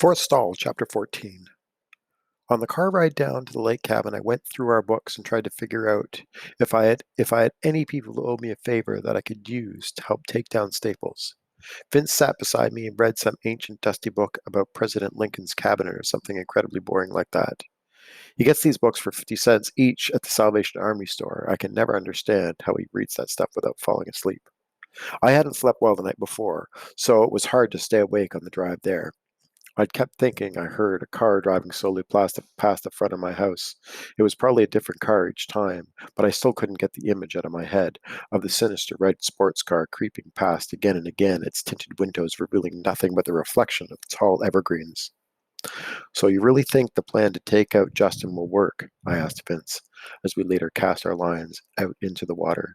Fourth stall, chapter 14. On the car ride down to the lake cabin, I went through our books and tried to figure out if I had any people who owed me a favor that I could use to help take down Staples. Vince sat beside me and read some ancient dusty book about President Lincoln's cabinet or something incredibly boring like that. He gets these books for 50 cents each at the Salvation Army store. I can never understand how he reads that stuff without falling asleep. I hadn't slept well the night before, so it was hard to stay awake on the drive there. I'd kept thinking I heard a car driving slowly past the front of my house. It was probably a different car each time, but I still couldn't get the image out of my head of the sinister red sports car creeping past again and again, its tinted windows revealing nothing but the reflection of tall evergreens. So you really think the plan to take out Justin will work? I asked Vince, as we later cast our lines out into the water.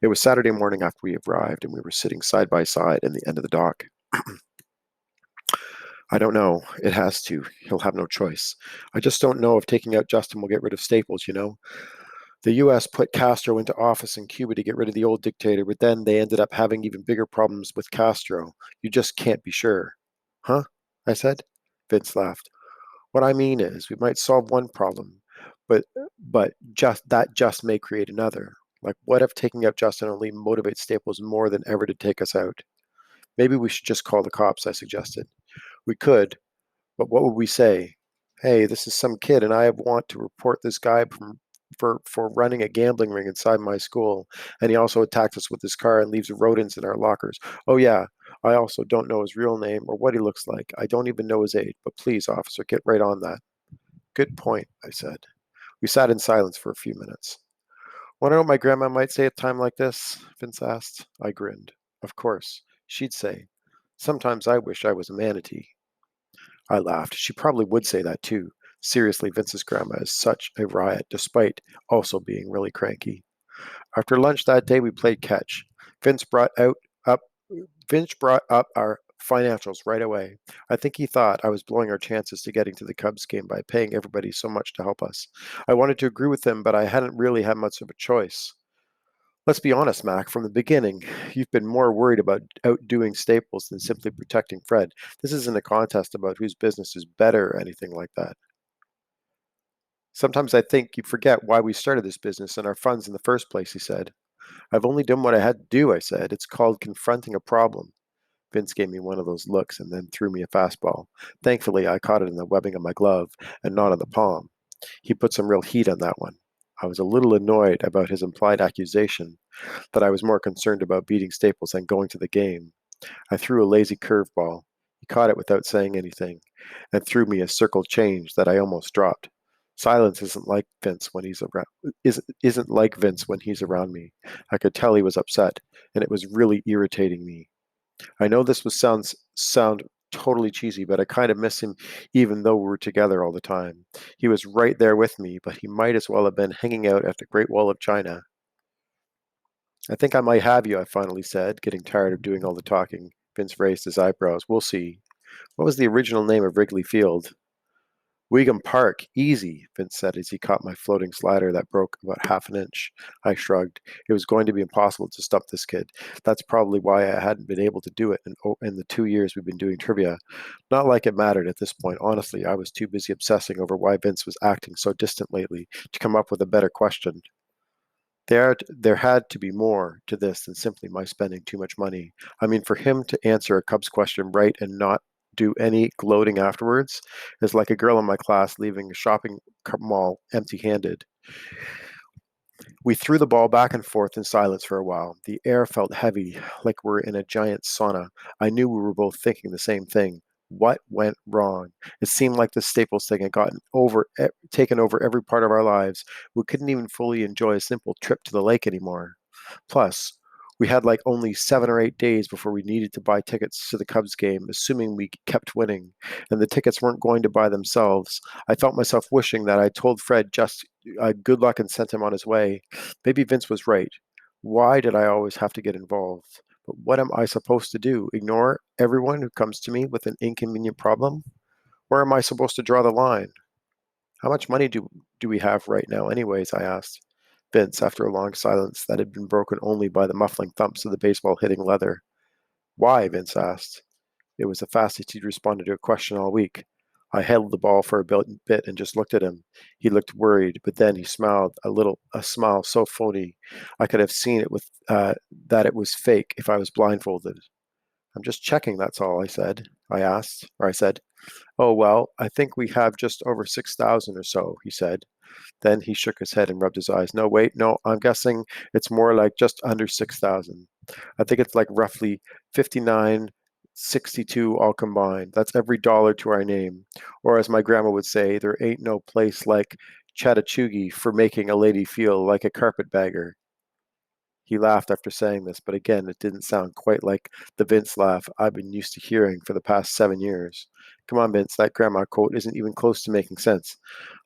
It was Saturday morning after we arrived, and we were sitting side by side in the end of the dock. I don't know. It has to. He'll have no choice. I just don't know if taking out Justin will get rid of Staples. The U.S. put Castro into office in Cuba to get rid of the old dictator, but then they ended up having even bigger problems with Castro. You just can't be sure. Huh? I said. Vince laughed. What I mean is, we might solve one problem, but but just may create another. Like, what if taking out Justin only motivates Staples more than ever to take us out? Maybe we should just call the cops, I suggested. We could, but what would we say? Hey, this is some kid, and I want to report this guy for running a gambling ring inside my school, and he also attacked us with his car and leaves rodents in our lockers. Oh yeah, I also don't know his real name or what he looks like. I don't even know his age. But please, officer, get right on that. Good point, I said. We sat in silence for a few minutes. Want to know what my grandma might say at a time like this? Vince asked. I grinned. Of course. She'd say, sometimes I wish I was a manatee. I laughed. She probably would say that too. Seriously, Vince's grandma is such a riot, despite also being really cranky. After lunch that day, we played catch. Vince brought out up Vince brought up our financials right away. I think he thought I was blowing our chances to getting to the Cubs game by paying everybody so much to help us. I wanted to agree with him, but I hadn't really had much of a choice. Let's be honest, Mac, from the beginning, you've been more worried about outdoing Staples than simply protecting Fred. This isn't a contest about whose business is better or anything like that. Sometimes I think you forget why we started this business and our funds in the first place, he said. I've only done what I had to do, I said. It's called confronting a problem. Vince gave me one of those looks and then threw me a fastball. Thankfully, I caught it in the webbing of my glove and not on the palm. He put some real heat on that one. I was a little annoyed about his implied accusation that I was more concerned about beating Staples than going to the game. I threw a lazy curveball. He caught it without saying anything and threw me a circle change that I almost dropped. Silence isn't like Vince when he's around me. I could tell he was upset, and it was really irritating me. I know this was sound totally cheesy, but I kind of miss him even though we were together all the time. He was right there with me, but he might as well have been hanging out at the Great Wall of China. I think I might have you, I finally said, getting tired of doing all the talking. Vince raised his eyebrows. We'll see. What was the original name of Wrigley Field? Wigan Park, easy, Vince said as he caught my floating slider that broke about half an inch. I shrugged. It was going to be impossible to stump this kid. That's probably why I hadn't been able to do it in the 2 years we've been doing trivia. Not like it mattered at this point. Honestly, I was too busy obsessing over why Vince was acting so distant lately to come up with a better question. There had to be more to this than simply my spending too much money. I mean, for him to answer a Cubs question right and not do any gloating afterwards is like a girl in my class leaving a shopping mall empty-handed. We threw the ball back and forth in silence for a while. The air felt heavy, like we're in a giant sauna. I knew we were both thinking the same thing. What went wrong? It seemed like the Staples thing had taken over every part of our lives. We couldn't even fully enjoy a simple trip to the lake anymore. Plus, we had like only 7 or 8 days before we needed to buy tickets to the Cubs game, assuming we kept winning, and the tickets weren't going to buy themselves. I felt myself wishing that I told Fred just good luck and sent him on his way. Maybe Vince was right. Why did I always have to get involved? But what am I supposed to do? Ignore everyone who comes to me with an inconvenient problem? Where am I supposed to draw the line? How much money do we have right now, anyways? I asked. Vince, after a long silence that had been broken only by the muffling thumps of the baseball hitting leather. Why? Vince asked. It was the fastest he'd responded to a question all week. I held the ball for a bit and just looked at him. He looked worried, but then he smiled a smile so phony. I could have seen it with that it was fake if I was blindfolded. I'm just checking, that's all, I said. I said. Oh, well, I think we have just over 6,000 or so, he said. Then he shook his head and rubbed his eyes. No, wait, no, I'm guessing it's more like just under 6,000. I think it's like roughly 59.62 all combined. That's every dollar to our name. Or as my grandma would say, there ain't no place like Chattahoochee for making a lady feel like a carpetbagger. He laughed after saying this, but again, it didn't sound quite like the Vince laugh I've been used to hearing for the past 7 years. Come on, Vince, that grandma quote isn't even close to making sense,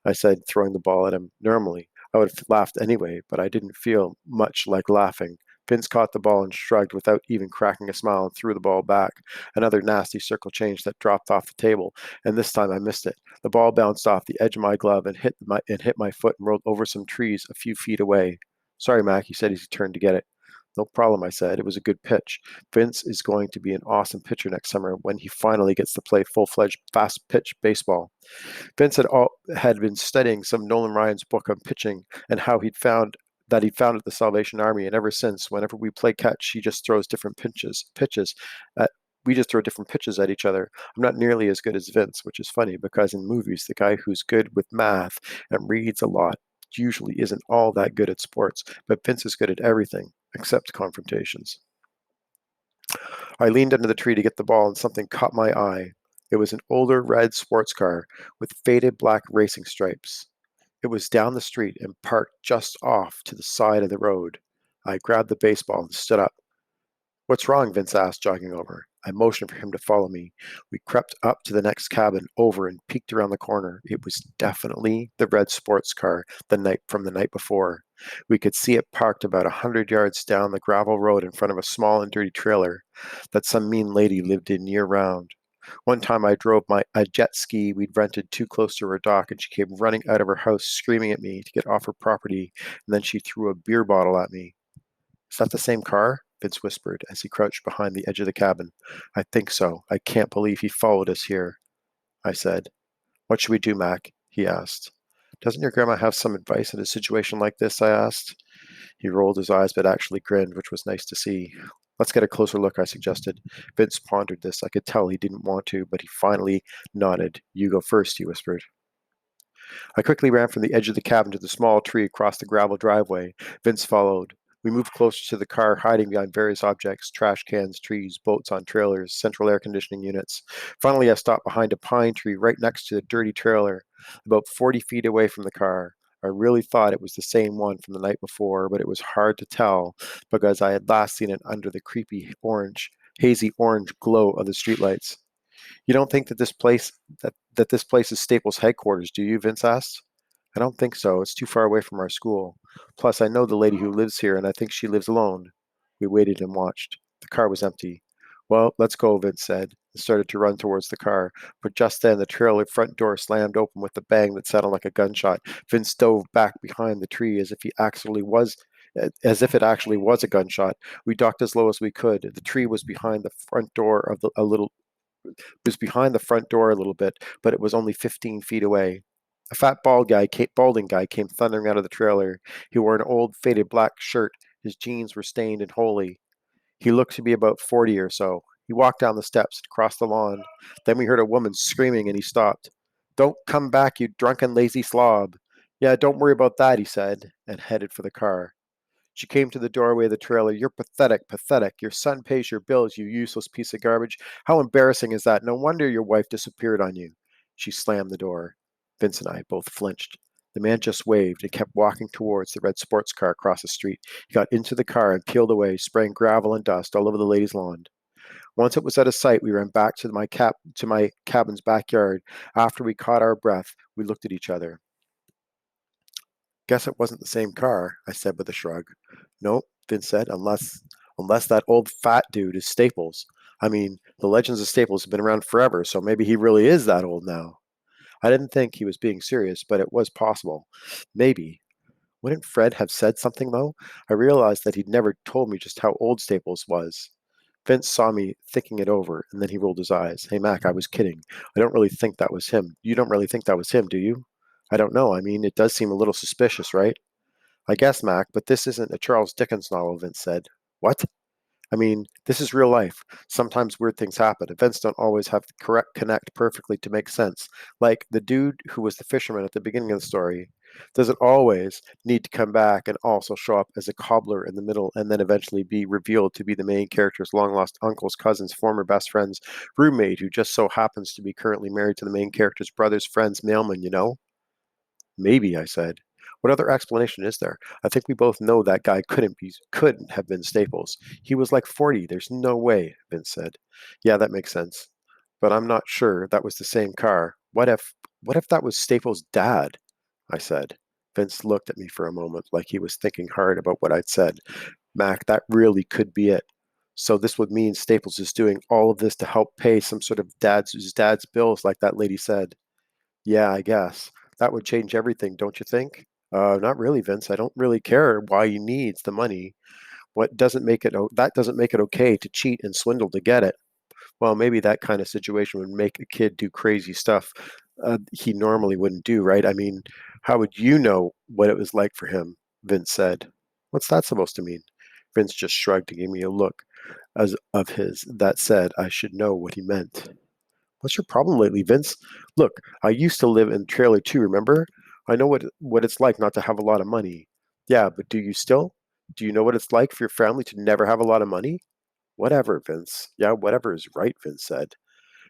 I said, throwing the ball at him. Normally, I would have laughed anyway, but I didn't feel much like laughing. Vince caught the ball and shrugged without even cracking a smile and threw the ball back. Another nasty circle change that dropped off the table, and this time I missed it. The ball bounced off the edge of my glove and hit my foot and rolled over some trees a few feet away. Sorry, Mac, he said as he turned to get it. No problem, I said. It was a good pitch. Vince is going to be an awesome pitcher next summer when he finally gets to play full-fledged fast pitch baseball. Vince had been studying some Nolan Ryan's book on pitching and how he'd founded the Salvation Army, and ever since, whenever we play catch, he just throws different pitches at we just throw different pitches at each other. I'm not nearly as good as Vince, which is funny because in movies, the guy who's good with math and reads a lot usually isn't all that good at sports, but Vince is good at everything except confrontations. I leaned under the tree to get the ball and something caught my eye. It was an older red sports car with faded black racing stripes. It was down the street and parked just off to the side of the road. I grabbed the baseball and stood up. What's wrong? Vince asked, jogging over. I motioned for him to follow me. We crept up to the next cabin, over and peeked around the corner. It was definitely the red sports car from the night before. We could see it parked about 100 yards down the gravel road in front of a small and dirty trailer that some mean lady lived in year round. One time I drove a jet ski we'd rented too close to her dock, and she came running out of her house screaming at me to get off her property, and then she threw a beer bottle at me. Is that the same car? Vince whispered as he crouched behind the edge of the cabin. I think so. I can't believe he followed us here, I said. What should we do, Mac? He asked. Doesn't your grandma have some advice in a situation like this? I asked. He rolled his eyes but actually grinned, which was nice to see. Let's get a closer look, I suggested. Vince pondered this. I could tell he didn't want to, but he finally nodded. You go first, he whispered. I quickly ran from the edge of the cabin to the small tree across the gravel driveway. Vince followed. We moved closer to the car, hiding behind various objects: trash cans, trees, boats on trailers, central air conditioning units. Finally, I stopped behind a pine tree right next to the dirty trailer, about 40 feet away from the car. I really thought it was the same one from the night before, but it was hard to tell because I had last seen it under the hazy orange glow of the streetlights. You don't think that this place is Staples headquarters, do you? Vince asked. I don't think so. It's too far away from our school. Plus, I know the lady who lives here, and I think she lives alone. We waited and watched. The car was empty. Well, let's go, Vince said, and started to run towards the car. But just then, the trailer front door slammed open with a bang that sounded like a gunshot. Vince dove back behind the tree as if it actually was a gunshot. We ducked as low as we could. The tree was behind the front door of a little was behind the front door a little bit, but it was only 15 feet away. A fat balding guy came thundering out of the trailer. He wore an old, faded black shirt. His jeans were stained and holey. He looked to be about 40 or so. He walked down the steps and across the lawn. Then we heard a woman screaming, and he stopped. Don't come back, you drunken, lazy slob. Yeah, don't worry about that, he said, and headed for the car. She came to the doorway of the trailer. You're pathetic, pathetic. Your son pays your bills, you useless piece of garbage. How embarrassing is that? No wonder your wife disappeared on you. She slammed the door. Vince and I both flinched. The man just waved and kept walking towards the red sports car across the street. He got into the car and peeled away, spraying gravel and dust all over the lady's lawn. Once it was out of sight, we ran back to my cabin's backyard. After we caught our breath, we looked at each other. Guess it wasn't the same car, I said with a shrug. Nope, Vince said, unless that old fat dude is Staples. I mean, the legends of Staples have been around forever, so maybe he really is that old now. I didn't think he was being serious, but it was possible. Maybe. Wouldn't Fred have said something, though? I realized that he'd never told me just how old Staples was. Vince saw me thinking it over, and then he rolled his eyes. Hey, Mac, I was kidding. I don't really think that was him. You don't really think that was him, do you? I don't know. I mean, it does seem a little suspicious, right? I guess, Mac, but this isn't a Charles Dickens novel, Vince said. What? I mean, this is real life. Sometimes weird things happen. Events don't always have to correct connect perfectly to make sense. Like the dude who was the fisherman at the beginning of the story doesn't always need to come back and also show up as a cobbler in the middle and then eventually be revealed to be the main character's long lost uncle's cousin's former best friend's roommate who just so happens to be currently married to the main character's brother's friend's mailman, you know? Maybe, I said. What other explanation is there? I think we both know that guy couldn't have been Staples. He was like 40. There's no way, Vince said. Yeah, that makes sense. But I'm not sure that was the same car. What if that was Staples' dad? I said. Vince looked at me for a moment like he was thinking hard about what I'd said. Mac, that really could be it. So this would mean Staples is doing all of this to help pay some sort of dad's bills like that lady said. Yeah, I guess. That would change everything, don't you think? Not really, Vince. I don't really care why he needs the money. That doesn't make it okay to cheat and swindle to get it. Well, maybe that kind of situation would make a kid do crazy stuff he normally wouldn't do, right? I mean, how would you know what it was like for him? Vince said. What's that supposed to mean? Vince just shrugged and gave me a look as of his that said I should know what he meant. What's your problem lately, Vince? Look, I used to live in a trailer too, remember? I know what it's like not to have a lot of money. Yeah, but do you still? Do you know what it's like for your family to never have a lot of money? Whatever, Vince. Yeah, whatever is right, Vince said.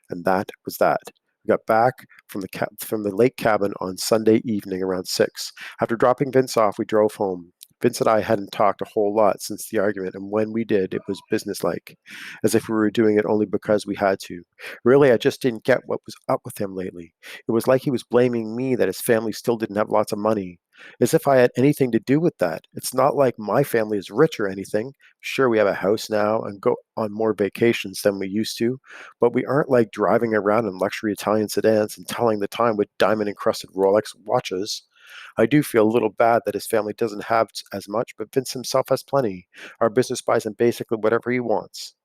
And that was that. We got back from the lake cabin on Sunday evening around 6. After dropping Vince off, we drove home. Vince and I hadn't talked a whole lot since the argument, and when we did, it was businesslike, as if we were doing it only because we had to. Really, I just didn't get what was up with him lately. It was like he was blaming me that his family still didn't have lots of money, as if I had anything to do with that. It's not like my family is rich or anything. Sure, we have a house now and go on more vacations than we used to, but we aren't like driving around in luxury Italian sedans and telling the time with diamond encrusted Rolex watches. I do feel a little bad that his family doesn't have as much, but Vince himself has plenty. Our business buys him basically whatever he wants.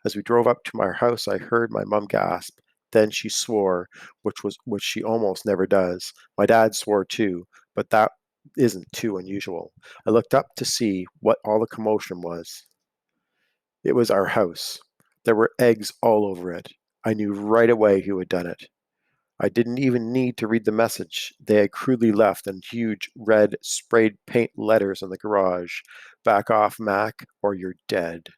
As we drove up to my house, I heard my mom gasp. Then she swore, which she almost never does. My dad swore too, but that isn't too unusual. I looked up to see what all the commotion was. It was our house. There were eggs all over it. I knew right away who had done it. I didn't even need to read the message they had crudely left in huge red sprayed paint letters in the garage. Back off, Mac, or you're dead.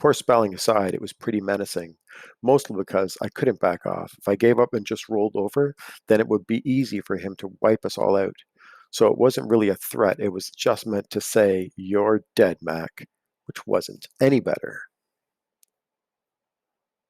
Poor spelling aside, it was pretty menacing, mostly because I couldn't back off. If I gave up and just rolled over, then it would be easy for him to wipe us all out. So it wasn't really a threat, it was just meant to say, you're dead, Mac, which wasn't any better.